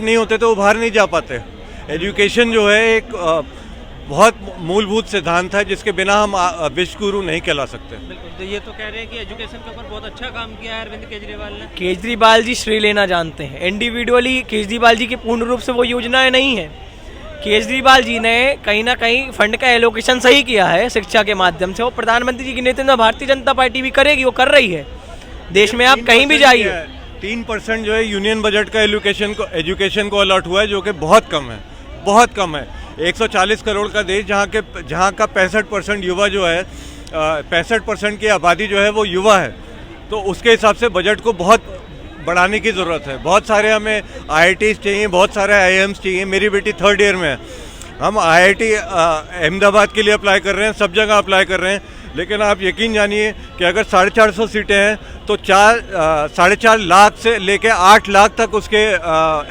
नहीं होते तो वो बाहर नहीं जा पाते। एजुकेशन जो है एक बहुत मूलभूत सिद्धांत है जिसके बिना हम विश्व गुरु नहीं कहला सकते। बिल्कुल, तो ये तो कह रहे हैं कि एजुकेशन के ऊपर बहुत अच्छा काम किया है अरविंद केजरीवाल ने। केजरीवाल जी श्रेय लेना जानते हैं, इंडिविजुअली केजरीवाल जी की पूर्ण रूप से वो योजनाएं नहीं है। केजरीवाल जी ने कहीं ना कहीं फंड का एलोकेशन सही किया है शिक्षा के माध्यम से। वो प्रधानमंत्री जी के नेतृत्व में भारतीय जनता पार्टी भी करेगी, वो कर रही है। देश में आप कहीं भी जाइए 3% जो है यूनियन बजट का एजुकेशन को अलॉट हुआ है, जो कि बहुत कम है, बहुत कम है। 140 करोड़ का देश जहाँ का 65% युवा जो है, 65% की आबादी जो है वो युवा है, तो उसके हिसाब से बजट को बहुत बढ़ाने की ज़रूरत है। बहुत सारे हमें IITs चाहिए, बहुत सारे IIMs चाहिए। मेरी बेटी 3rd ईयर में है, हम IIT अहमदाबाद के लिए अप्लाई कर रहे हैं, सब जगह अप्लाई कर रहे हैं। लेकिन आप यकीन जानिए कि अगर 450 सीटें हैं तो 4.5 लाख से लेकर 8 लाख तक उसके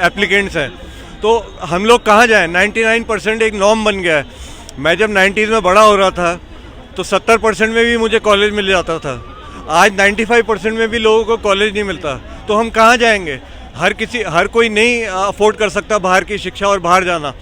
एप्लीकेंट्स हैं। तो हम लोग कहाँ जाएं? 99% एक नॉर्म बन गया है। मैं जब 90s में बड़ा हो रहा था तो 70% में भी मुझे कॉलेज मिल जाता था। आज 95% में भी लोगों को कॉलेज नहीं मिलता, तो हम कहाँ जाएंगे? हर कोई नहीं अफोर्ड कर सकता बाहर की शिक्षा और बाहर जाना।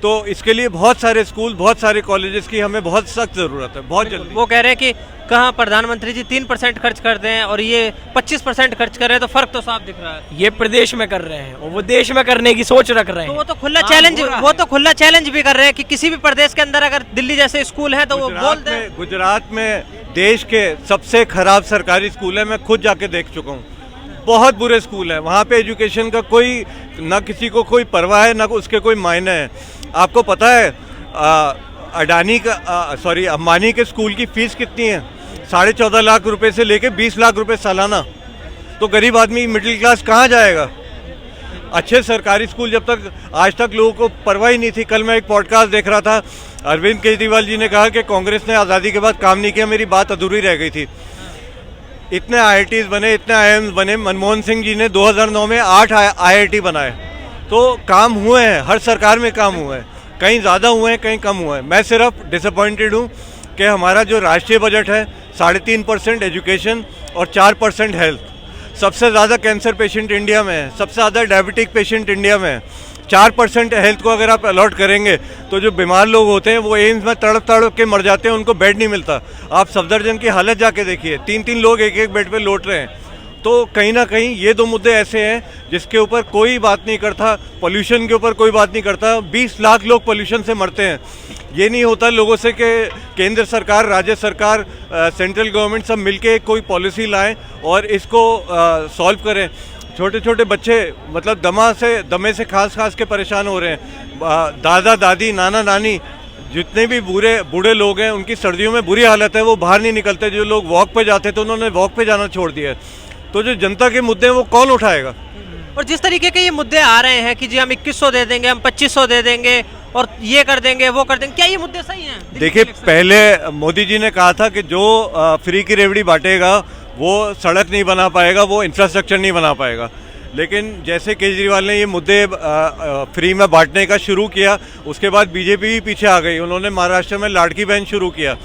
तो इसके लिए बहुत सारे स्कूल, बहुत सारे कॉलेजेस की हमें बहुत सख्त ज़रूरत है, बहुत जल्दी। वो कह रहे हैं कि कहाँ प्रधानमंत्री जी 3% खर्च कर दें और ये 25% खर्च कर रहे हैं, तो फर्क तो साफ दिख रहा है। ये प्रदेश में कर रहे हैं और वो देश में करने की सोच रख रहे हैं। तो वो तो खुला चैलेंज भी कर रहे हैं कि किसी भी प्रदेश के अंदर अगर दिल्ली जैसे स्कूल है तो वो बोल दें। गुजरात में देश के सबसे खराब सरकारी स्कूल है, मैं खुद जाके देख चुका हूँ। बहुत बुरे स्कूल हैं वहाँ पे। एजुकेशन का कोई ना, किसी को कोई परवाह है ना उसके कोई मायने है। आपको पता है अंबानी के स्कूल की फीस कितनी है? 14.5 लाख रुपए से लेके 20 लाख रुपए सालाना। तो गरीब आदमी, मिडिल क्लास कहाँ जाएगा? अच्छे सरकारी स्कूल जब तक आज तक लोगों को परवाह ही नहीं थी। कल मैं एक पॉडकास्ट देख रहा था, अरविंद केजरीवाल जी ने कहा कि कांग्रेस ने आज़ादी के बाद काम नहीं किया। मेरी बात अधूरी रह गई थी। इतने IITs बने, इतने IIMs बने। मनमोहन सिंह जी ने 2009 में 8 IIT बनाए। तो काम हुए हैं, हर सरकार में काम हुए हैं, कहीं ज़्यादा हुए हैं, कहीं कम हुए हैं। मैं सिर्फ डिसअपॉइंटेड हूँ कि हमारा जो राष्ट्रीय बजट है 3.5% एजुकेशन और 4% हेल्थ। सबसे ज़्यादा कैंसर पेशेंट इंडिया में है, सबसे ज़्यादा डायबिटिक पेशेंट इंडिया में है। 4% हेल्थ को अगर आप अलॉट करेंगे तो जो बीमार लोग होते हैं वो एम्स में तड़प के मर जाते हैं, उनको बेड नहीं मिलता। आप सफदरजंग की हालत जाके देखिए, 3-3 लोग एक बेड पे लौट रहे हैं। तो कहीं ना कहीं ये दो मुद्दे ऐसे हैं जिसके ऊपर कोई बात नहीं करता। पोल्यूशन के ऊपर कोई बात नहीं करता। 20 लाख लोग पोल्यूशन से मरते हैं। ये नहीं होता लोगों से कि केंद्र सरकार, राज्य सरकार, सेंट्रल गवर्नमेंट सब मिलके कोई पॉलिसी लाएं और इसको सॉल्व करें। छोटे छोटे बच्चे मतलब दमे से खास के परेशान हो रहे हैं। दादा दादी, नाना नानी, जितने भी बूढ़े लोग हैं उनकी सर्दियों में बुरी हालत है, वो बाहर नहीं निकलते। जो लोग वॉक पे जाते थे उन्होंने वॉक पे जाना छोड़ दिया है। तो जो जनता के मुद्दे हैं वो कौन उठाएगा? और जिस तरीके के ये मुद्दे आ रहे हैं कि जी हम 2100 दे देंगे, हम 2500 दे देंगे और ये कर देंगे, वो कर देंगे, क्या ये मुद्दे सही हैं? देखिए, पहले मोदी जी ने कहा था कि जो फ्री की रेवड़ी बांटेगा वो सड़क नहीं बना पाएगा, वो इंफ्रास्ट्रक्चर नहीं बना पाएगा। लेकिन जैसे केजरीवाल ने ये मुद्दे फ्री में बांटने का शुरू किया, उसके बाद बीजेपी भी पीछे आ गई। उन्होंने महाराष्ट्र में लाड़की बहन शुरू किया।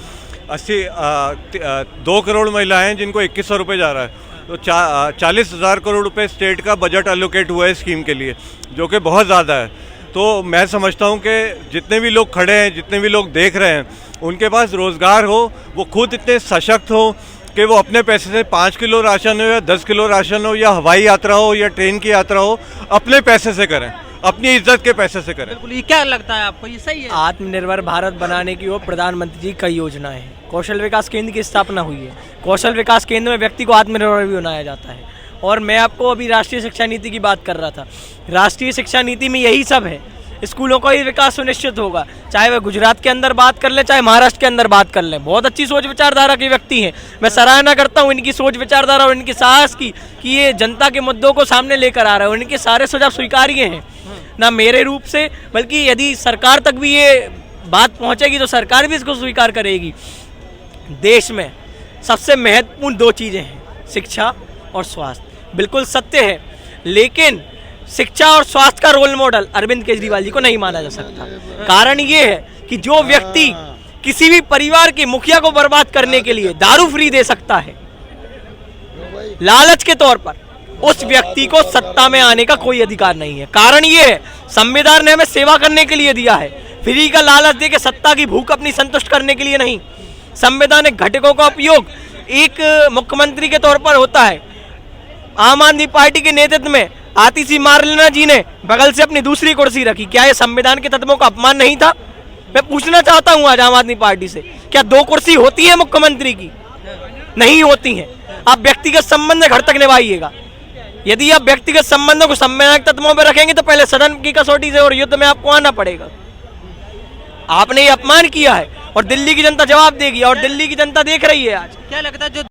2 करोड़ महिलाएं जिनको 2100 रुपये जा रहा है। तो 40,000 करोड़ रुपए स्टेट का बजट एलोकेट हुआ है स्कीम के लिए, जो कि बहुत ज़्यादा है। तो मैं समझता हूँ कि जितने भी लोग खड़े हैं, जितने भी लोग देख रहे हैं, उनके पास रोज़गार हो, वो खुद इतने सशक्त हो कि वो अपने पैसे से 5 किलो राशन हो या 10 किलो राशन हो या हवाई यात्रा हो या ट्रेन की यात्रा हो, अपने पैसे से करें, अपनी इज्जत के पैसे से करें। बिल्कुल। ये क्या लगता है आपको, ये सही है? आत्मनिर्भर भारत बनाने की ओर प्रधानमंत्री जी कई योजनाएं हैं। कौशल विकास केंद्र की स्थापना हुई है। कौशल विकास केंद्र में व्यक्ति को आत्मनिर्भर भी बनाया जाता है। और मैं आपको अभी राष्ट्रीय शिक्षा नीति की बात कर रहा था। राष्ट्रीय शिक्षा नीति में यही सब है। स्कूलों का ही विकास सुनिश्चित होगा, चाहे वह गुजरात के अंदर बात कर लें, चाहे महाराष्ट्र के अंदर बात कर लें। बहुत अच्छी सोच विचारधारा के व्यक्ति हैं। मैं सराहना करता हूँ इनकी सोच विचारधारा और इनकी साहस की कि ये जनता के मुद्दों को सामने लेकर आ रहे हैं। इनके सारे सुझाव स्वीकार्य हैं, ना मेरे रूप से, बल्कि यदि सरकार तक भी ये बात पहुँचेगी तो सरकार भी इसको स्वीकार करेगी। देश में सबसे महत्वपूर्ण 2 चीज़ें हैं, शिक्षा और स्वास्थ्य। बिल्कुल सत्य है, लेकिन शिक्षा और स्वास्थ्य का रोल मॉडल अरविंद केजरीवाल जी को नहीं माना जा सकता। कारण ये है कि जो व्यक्ति किसी भी परिवार के मुखिया को बर्बाद करने के लिए दारू फ्री दे सकता है लालच के तौर पर, उस व्यक्ति को सत्ता में आने का कोई अधिकार नहीं है। कारण ये है, संविधान ने हमें सेवा करने के लिए दिया है, फ्री का लालच दे के सत्ता की भूख अपनी संतुष्ट करने के लिए नहीं। संवैधानिक घटकों का उपयोग एक मुख्यमंत्री के तौर पर होता है। आम आदमी पार्टी के नेतृत्व में आतिशी मारलेना जी ने बगल से अपनी दूसरी कुर्सी रखी, क्या यह संविधान के तत्वों का अपमान नहीं था? मैं पूछना चाहता हूं आज आम आदमी पार्टी से, क्या 2 कुर्सी होती है मुख्यमंत्री की? नहीं होती है। आप व्यक्तिगत संबंध घर तक निभाइएगा। यदि आप व्यक्तिगत संबंधों को संवैधानिक तत्वों पर रखेंगे तो पहले सदन की कसौटी से और युद्ध में आपको आना पड़ेगा। आपने ये अपमान किया है और दिल्ली की जनता जवाब देगी, और दिल्ली की जनता देख रही है आज। क्या लगता है जो